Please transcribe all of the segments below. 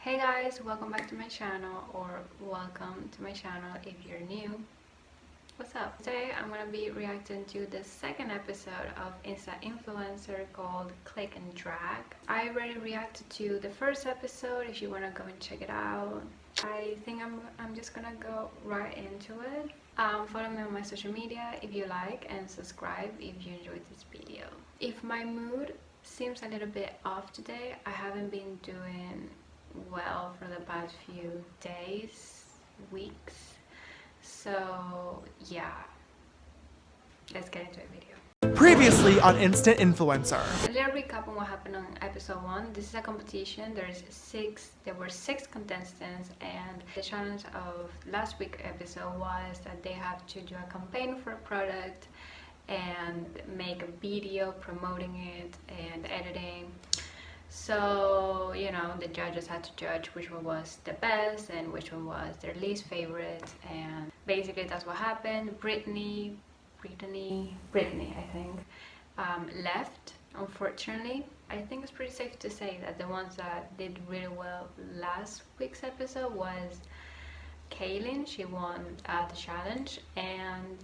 Hey guys, welcome back to my channel, or welcome to my channel if you're new. What's up? Today I'm gonna be reacting to the second episode of Insta Influencer called Click and Drag. I already reacted to the first episode. If you wanna go and check it out, I think I'm just gonna go right into it. Follow me on my social media if you like, and subscribe if you enjoyed this video. If my mood seems a little bit off today, I haven't been doing well for the past few days, weeks, so yeah, let's get into the video. Previously on Instant Influencer. A little recap on what happened on episode 1. This is a competition. There were six contestants, and the challenge of last week's episode was that they have to do a campaign for a product and make a video promoting it and editing. So, you know, the judges had to judge which one was the best and which one was their least favorite, and basically that's what happened. Brittany, I think, left, unfortunately. I think it's pretty safe to say that the ones that did really well last week's episode was Kaylin. She won the challenge, and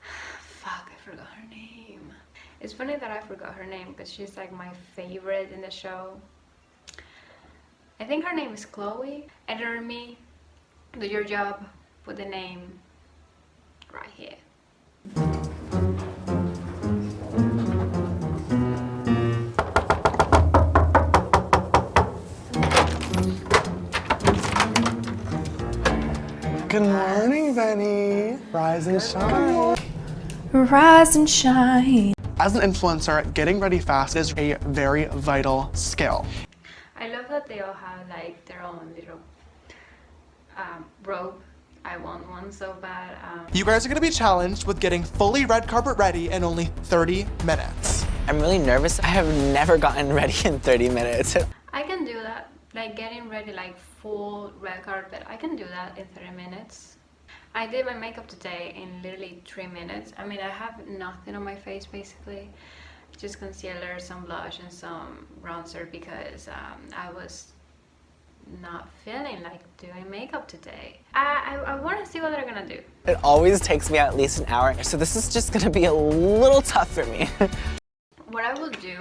fuck, I forgot her name. It's funny that I forgot her name because she's like my favorite in the show. I think her name is Chloe. Editor me, do your job, put the name right here. Good morning, Benny. Rise and shine. Rise and shine. As an influencer, getting ready fast is a very vital skill. I love that they all have like their own little robe. I want one so bad. You guys are gonna be challenged with getting fully red carpet ready in only 30 minutes. I'm really nervous. I have never gotten ready in 30 minutes. I can do that, like getting ready like full red carpet. I can do that in 30 minutes. I did my makeup today in literally 3 minutes. I mean, I have nothing on my face basically, just concealer, some blush, and some bronzer because I was not feeling like doing makeup today. I want to see what they're gonna do. It always takes me at least an hour, so this is just gonna be a little tough for me. What I will do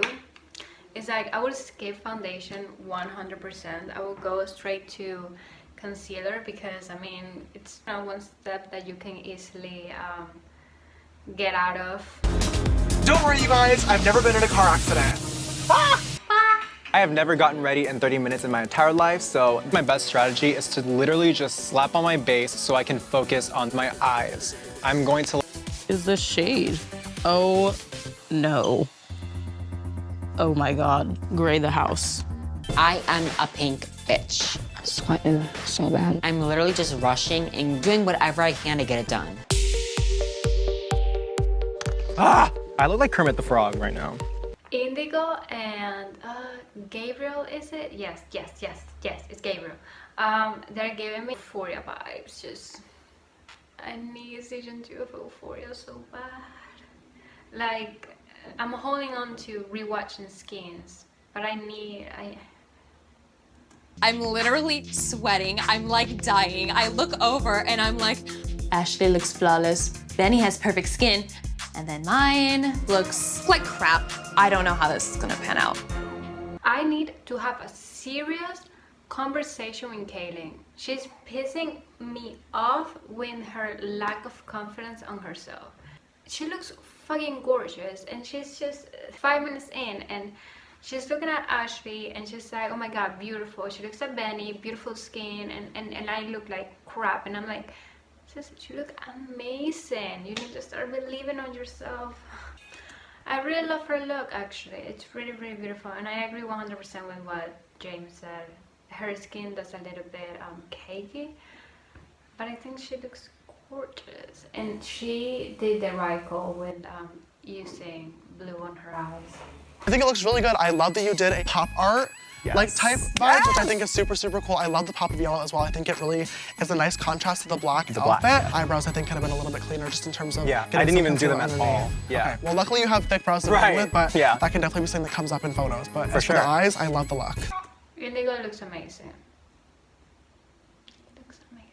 is like I will skip foundation 100%. I will go straight to concealer because I mean it's one step that you can easily get out of. Don't worry, you guys, I've never been in a car accident. I have never gotten ready in 30 minutes in my entire life, so my best strategy is to literally just slap on my base so I can focus on my eyes. I'm going to... Is this shade? Oh no. Oh my god. Gray the house. I am a pink bitch. Sweating so bad. I'm literally just rushing and doing whatever I can to get it done. I look like Kermit the Frog right now. Indigo and Gabriel, is it? Yes, it's Gabriel. They're giving me Euphoria vibes. Just I need season 2 of Euphoria so bad. Like I'm holding on to rewatching Skins, but I'm literally sweating. I'm like dying. I look over and I'm like, Ashley looks flawless. Benny has perfect skin. And then mine looks like crap. I don't know how this is gonna pan out. I need to have a serious conversation with Kaylin. She's pissing me off with her lack of confidence on herself. She looks fucking gorgeous, and she's just 5 minutes in and she's looking at Ashley and she's like, oh my god, beautiful. She looks at Benny, beautiful skin, and I look like crap. And I'm like, sis, you look amazing. You need to start believing on yourself. I really love her look, actually. It's really, really beautiful. And I agree 100% with what James said. Her skin does a little bit cakey, but I think she looks gorgeous. And she did the right call with using blue on her eyes. I think it looks really good. I love that you did a pop art like type vibes, which I think is super, super cool. I love the pop of yellow as well. I think it really is a nice contrast to the black outfit. Eyebrows, I think, could have been a little bit cleaner just in terms of I didn't even do them at all. Okay. Well, luckily you have thick brows to begin with, but yeah, that can definitely be something that comes up in photos. But for as for sure. the eyes, I love the look. Indigo looks amazing. Looks amazing.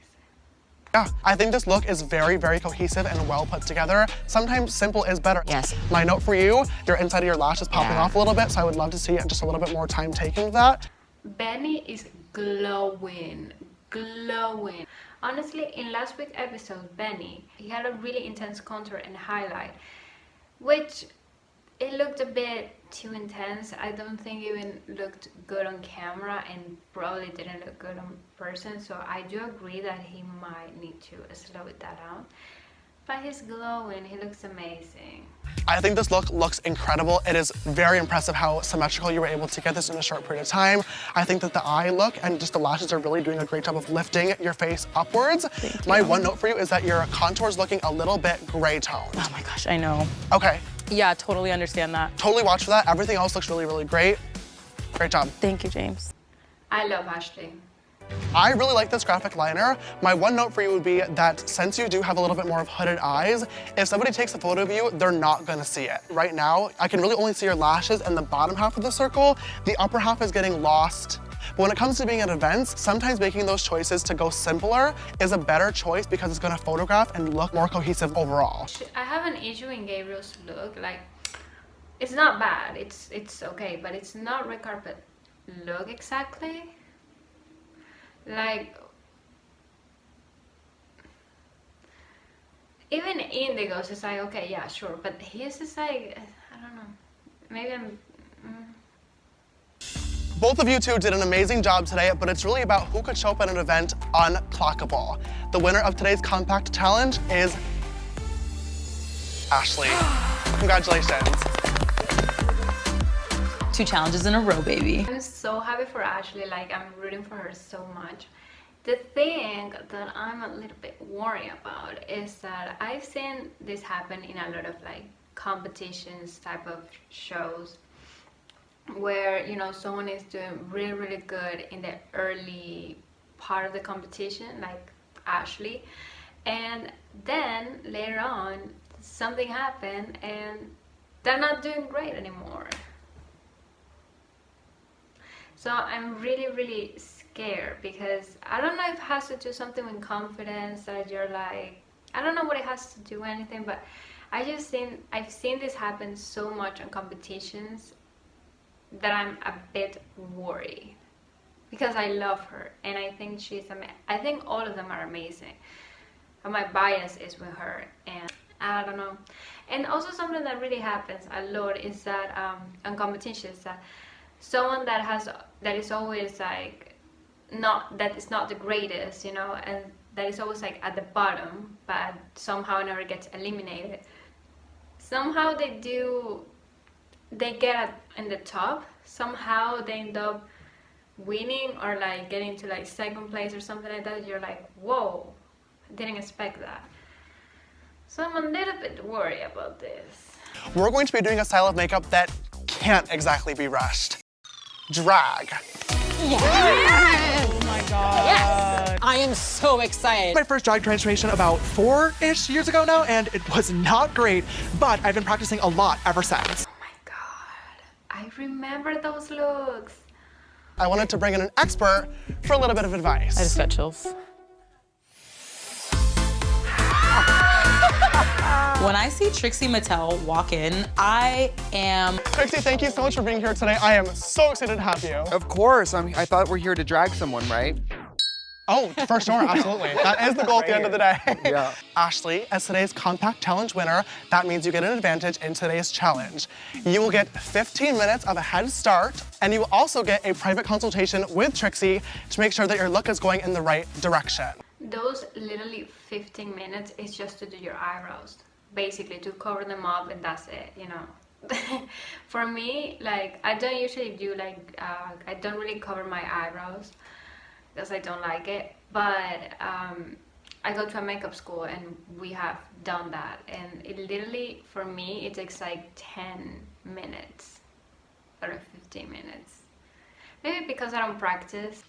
Yeah, I think this look is very, very cohesive and well put together. Sometimes simple is better. Yes. My note for you, your inside of your lash is popping off a little bit, so I would love to see just a little bit more time taken with that. Benny is glowing, glowing. Honestly, in last week's episode, Benny, he had a really intense contour and highlight, which it looked a bit too intense. I don't think it even looked good on camera and probably didn't look good on person. So I do agree that he might need to slow it that down. But he's glowing, he looks amazing. I think this look looks incredible. It is very impressive how symmetrical you were able to get this in a short period of time. I think that the eye look and just the lashes are really doing a great job of lifting your face upwards. My one note for you is that your contour is looking a little bit gray toned. Oh my gosh, I know. Okay, Yeah, totally understand that. totally watch for that. Everything else looks really, really great. Great job. Thank you, James. I love Ashley. I really like this graphic liner. My one note for you would be that since you do have a little bit more of hooded eyes, if somebody takes a photo of you, they're not gonna see it. Right now, I can really only see your lashes and the bottom half of the circle. The upper half is getting lost. But when it comes to being at events, sometimes making those choices to go simpler is a better choice because it's gonna photograph and look more cohesive overall. I have an issue in Gabriel's look. Like, it's not bad, it's okay, but it's not red carpet look exactly. Like, even Indigo's is like, okay, yeah, sure, but his is like, I don't know, maybe I'm... Both of you two did an amazing job today, but it's really about who could show up at an event unclockable. The winner of today's compact challenge is Ashley. Congratulations. 2 challenges in a row, baby. I'm so happy for Ashley, like I'm rooting for her so much. The thing that I'm a little bit worried about is that I've seen this happen in a lot of like competitions type of shows where, you know, someone is doing really, really good in the early part of the competition, like Ashley, and then later on something happened and they're not doing great anymore. So I'm really, really scared because I don't know if it has to do something with confidence, that you're like, I don't know what it has to do with anything, but I've seen this happen so much on competitions that I'm a bit worried because I love her and I think I think all of them are amazing, but my bias is with her and I don't know. And also something that really happens a lot is that on competitions, that someone that is always like that is not the greatest, you know, and that is always like at the bottom but somehow never gets eliminated. Somehow they get in the top, somehow they end up winning or like getting to like second place or something like that. You're like, whoa, I didn't expect that. So I'm a little bit worried about this. We're going to be doing a style of makeup that can't exactly be rushed. Drag. Yes! Oh my god. Yes! I am so excited. My first drag transformation about 4-ish years ago now, and it was not great, but I've been practicing a lot ever since. Oh my god, I remember those looks. I wanted to bring in an expert for a little bit of advice. I just got chills. When I see Trixie Mattel walk in, I am... Trixie, thank you so much for being here today. I am so excited to have you. Of course. I thought we're here to drag someone, right? Oh, for sure, absolutely. That is the goal at the end of the day. Yeah. Ashley, as today's compact challenge winner, that means you get an advantage in today's challenge. You will get 15 minutes of a head start, and you will also get a private consultation with Trixie to make sure that your look is going in the right direction. Those literally 15 minutes is just to do your eyebrows, basically to cover them up, and that's it, you know. For me, like, I don't usually do like I don't really cover my eyebrows because I don't like it, but I go to a makeup school and we have done that, and it literally, for me, it takes like 10 minutes or 15 minutes, maybe because I don't practice.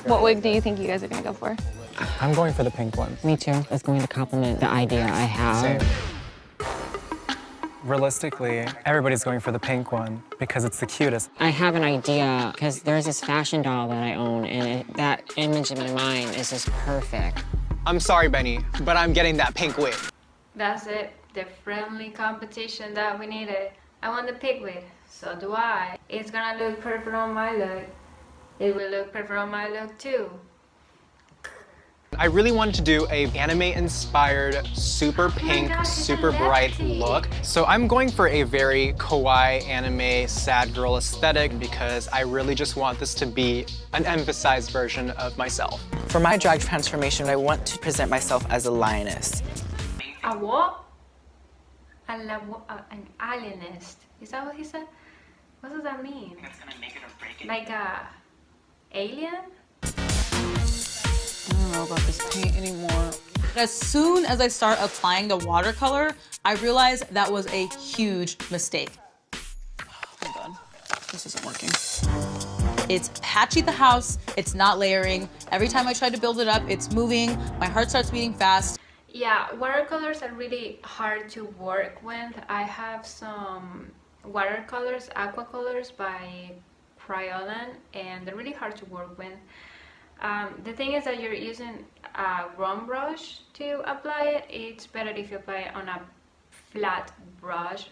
What wig do you think you guys are gonna go for? I'm going for the pink one. Me too. It's going to compliment the idea I have. Same. realistically, everybody's going for the pink one because it's the cutest. I have an idea because there's this fashion doll that I own, and that image in my mind is just perfect. I'm sorry, Benny, but I'm getting that pink wig. That's it, the friendly competition that we needed. I want the pink wig, so do I. It's gonna look perfect on my look. It will look perfect on my look too. I really wanted to do a anime-inspired, super pink, gosh, it's super a bright lefty. look. So I'm going for a very kawaii anime sad girl aesthetic because I really just want this to be an emphasized version of myself. For my drag transformation, I want to present myself as a lioness. A what? An alienist. Is that what he said? What does that mean? That's gonna make it or break it. Like a alien? I don't know about this paint anymore. As soon as I start applying the watercolor, I realized that was a huge mistake. Hold on, this isn't working. It's patchy the house, it's not layering. Every time I try to build it up, it's moving. My heart starts beating fast. Yeah, watercolors are really hard to work with. I have some watercolors, aqua colors by Cryolan, and they're really hard to work with. The thing is that you're using a round brush to apply it. It's better if you apply it on a flat brush.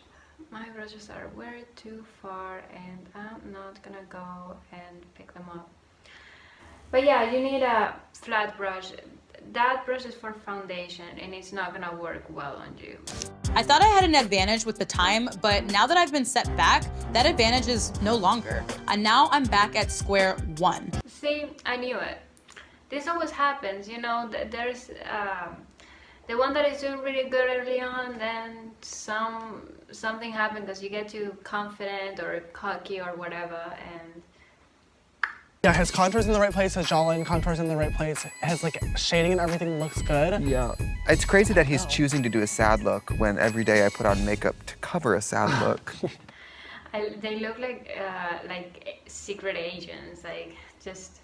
My brushes are way too far and I'm not gonna go and pick them up. But yeah, you need a flat brush. That brush is for foundation and it's not gonna work well on you. I thought I had an advantage with the time, but now that I've been set back, that advantage is no longer. And now I'm back at square one. See, I knew it. This always happens, you know, there's the one that is doing really good early on, then something happens because you get too confident or cocky or whatever, and Yeah, his contour's in the right place, his jawline contour's in the right place. His like shading and everything looks good. Yeah. It's crazy that he's choosing to do a sad look when every day I put on makeup to cover a sad look. they look like secret agents, like just.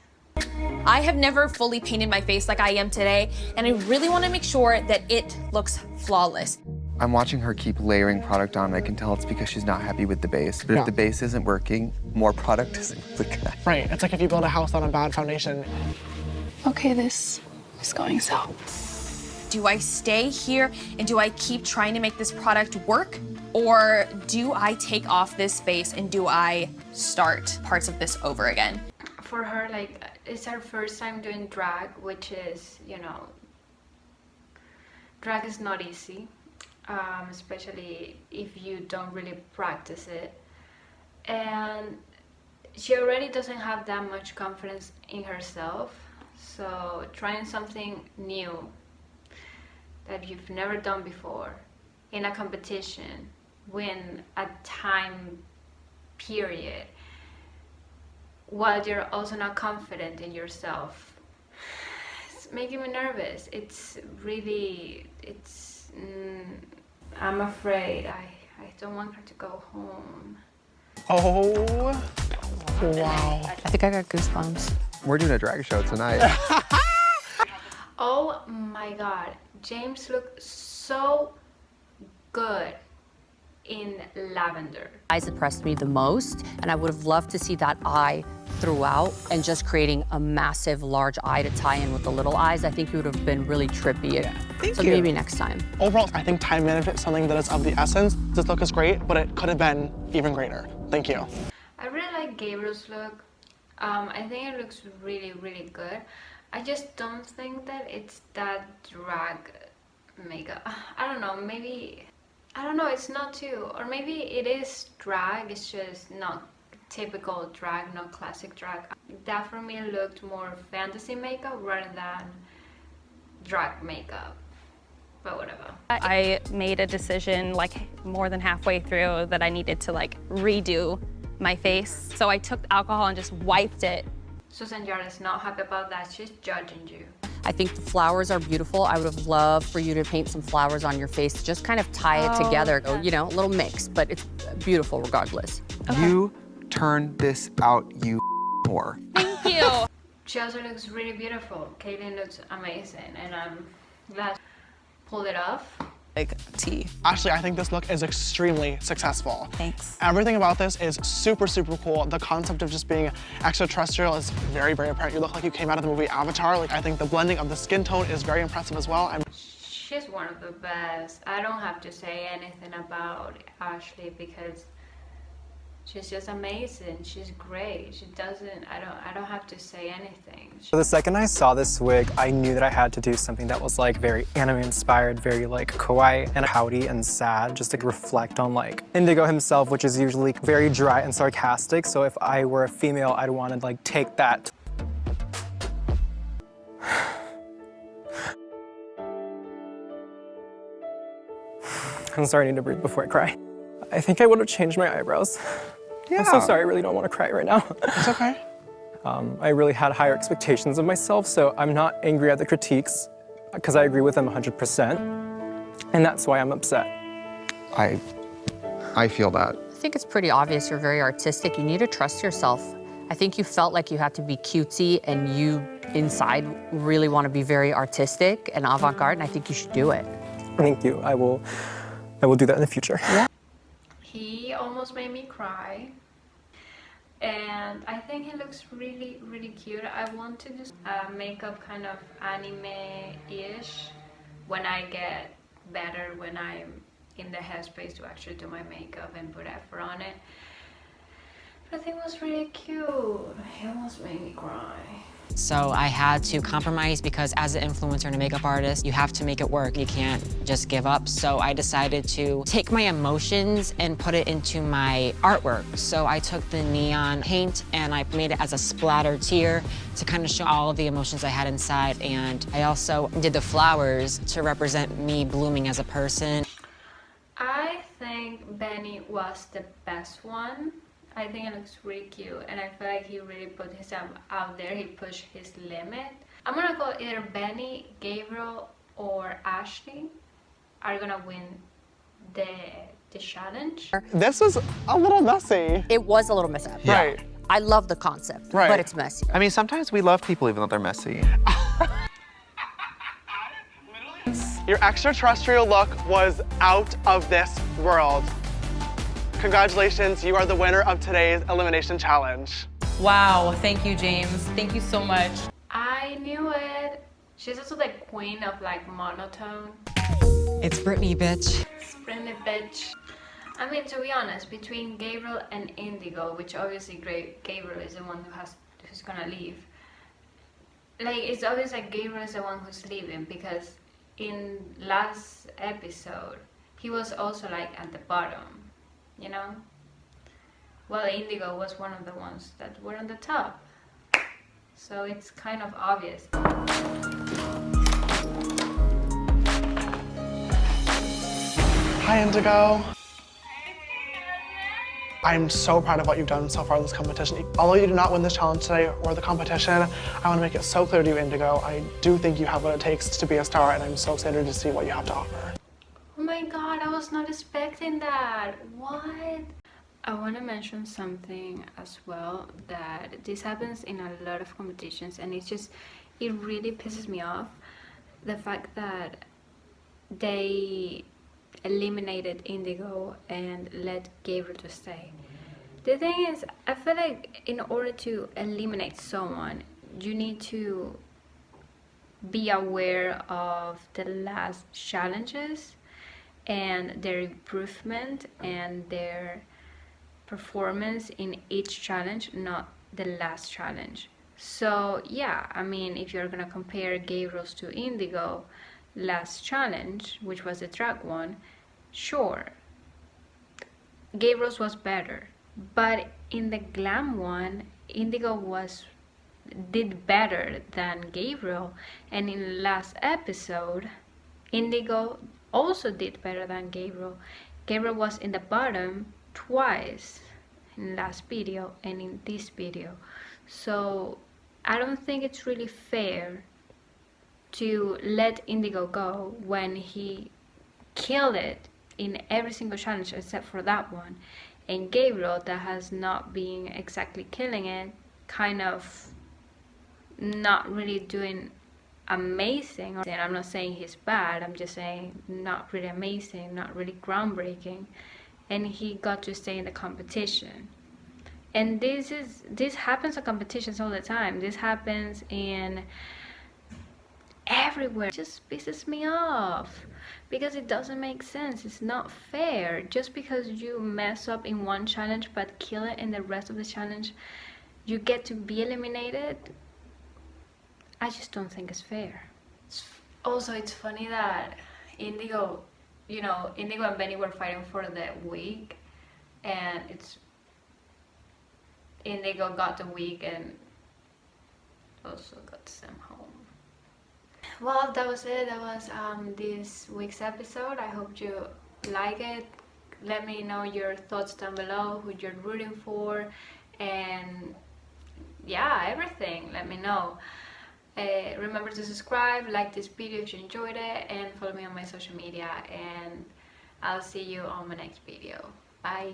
I have never fully painted my face like I am today, and I really want to make sure that it looks flawless. I'm watching her keep layering product on, and I can tell it's because she's not happy with the base. But Yeah. if the base isn't working, more product isn't looking at. Right, it's like if you build a house on a bad foundation. Okay, this is going south. Do I stay here and do I keep trying to make this product work? Or do I take off this space and do I start parts of this over again? For her, like, it's her first time doing drag, which is, you know, drag is not easy, especially if you don't really practice it. And she already doesn't have that much confidence in herself, so trying something new that you've never done before in a competition, win a time period, while you're also not confident in yourself, it's making me nervous. It's really, I'm afraid. I don't want her to go home. Oh, wow. I think I got goosebumps. We're doing a drag show tonight. Oh my God, James looked so good in lavender. Eyes impressed me the most, and I would have loved to see that eye throughout and just creating a massive large eye to tie in with the little eyes. I think it would have been really trippy. Thank so you. maybe next time. Overall, I think time management is something that is of the essence. This look is great, but it could have been even greater. Thank you. I really like Gabriel's look. I think it looks really, really good. I just don't think that it's that drag makeup. I don't know, maybe, I don't know, it's not too, or maybe it is drag, it's just not typical drag, not classic drag. That for me looked more fantasy makeup rather than drag makeup, but whatever. I made a decision like more than halfway through that I needed to like redo my face. So I took alcohol and just wiped it. Susan Yara is not happy about that, she's judging you. I think the flowers are beautiful. I would have loved for you to paint some flowers on your face to just kind of tie it together. Yeah. You know, a little mix, but it's beautiful regardless. You turn this out, you whore. Thank you. She also looks really beautiful. Kaylin looks amazing, and I'm glad pulled it off. Like tea. Ashley, I think this look is extremely successful. Thanks. Everything about this is super, super cool. The concept of just being extraterrestrial is very, very apparent. You look like you came out of the movie Avatar. Like, I think the blending of the skin tone is very impressive as well. She's one of the best. I don't have to say anything about Ashley because she's just amazing. She's great. I don't have to say anything. So the second I saw this wig, I knew that I had to do something that was like very anime inspired, very like kawaii and pouty and sad, just to reflect on like Indigo himself, which is usually very dry and sarcastic. So if I were a female, I'd want to like take that. I'm starting to breathe before I cry. I think I would have changed my eyebrows. Yeah. I'm so sorry, I really don't want to cry right now. It's okay. I really had higher expectations of myself, so I'm not angry at the critiques, because I agree with them 100%, and that's why I'm upset. I feel that. I think it's pretty obvious you're very artistic. You need to trust yourself. I think you felt like you had to be cutesy and you inside really want to be very artistic and avant-garde, and I think you should do it. Thank you. I will do that in the future. Yeah. He almost made me cry. And I think he looks really, really cute. I want to do makeup kind of anime-ish when I get better, when I'm in the headspace to actually do my makeup and put effort on it. But I think it was really cute. He almost made me cry. So I had to compromise because as an influencer and a makeup artist, you have to make it work. You can't just give up. So I decided to take my emotions and put it into my artwork. So I took the neon paint and I made it as a splatter tear to kind of show all of the emotions I had inside. And I also did the flowers to represent me blooming as a person. I think Benny was the best one. I think it looks really cute and I feel like he really put himself out there. He pushed his limit. I'm gonna go either Benny, Gabriel, or Ashley are gonna win the challenge. This was a little messy. It was a little messy. Yeah. Right. I love the concept, Right. but it's messy. I mean, sometimes we love people even though they're messy. Your extraterrestrial look was out of this world. Congratulations, you are the winner of today's elimination challenge. Wow, thank you, James. Thank you so much. I knew it. She's also the queen of like monotone. It's Britney, bitch. Sprint bitch. I mean, to be honest, between Gabriel and Indigo, which obviously Gabriel is the one who's gonna leave. Like, it's obvious that Gabriel is the one who's leaving because in last episode, he was also like at the bottom, you know? Well, Indigo was one of the ones that were on the top. So it's kind of obvious. Hi, Indigo. I'm so proud of what you've done so far in this competition. Although you did not win this challenge today or the competition, I want to make it so clear to you, Indigo. I do think you have what it takes to be a star, and I'm so excited to see what you have to offer. Oh my god, I was not expecting that. What? I want to mention something as well, that this happens in a lot of competitions, and it really pisses me off. The fact that they eliminated Indigo and let Gabriel to stay. The thing is, I feel like in order to eliminate someone, you need to be aware of the last challenges and their improvement and their performance in each challenge, not the last challenge. So yeah, I mean, if you're gonna compare Gabriel's to Indigo last challenge, which was the drag one, sure, Gabriel's was better, but in the glam one, Indigo did better than Gabriel, and in the last episode, Indigo also did better than Gabriel. Gabriel was in the bottom twice in last video and in this video. So I don't think it's really fair to let Indigo go when he killed it in every single challenge except for that one, and Gabriel, that has not been exactly killing it, kind of not really doing amazing. And I'm not saying he's bad, I'm just saying not really amazing, not really groundbreaking. And he got to stay in the competition. And this happens at competitions all the time. This happens in everywhere. It just pisses me off because it doesn't make sense. It's not fair. Just because you mess up in one challenge but kill it in the rest of the challenge, you get to be eliminated. I just don't think it's fair. Also, it's funny that Indigo, you know, Indigo and Benny were fighting for the wig, and Indigo got the wig and also got Sam home. Well, that was it. That was this week's episode. I hope you like it. Let me know your thoughts down below, who you're rooting for, and yeah, everything. Let me know. Remember to subscribe, like this video if you enjoyed it, and follow me on my social media, and I'll see you on my next video. Bye.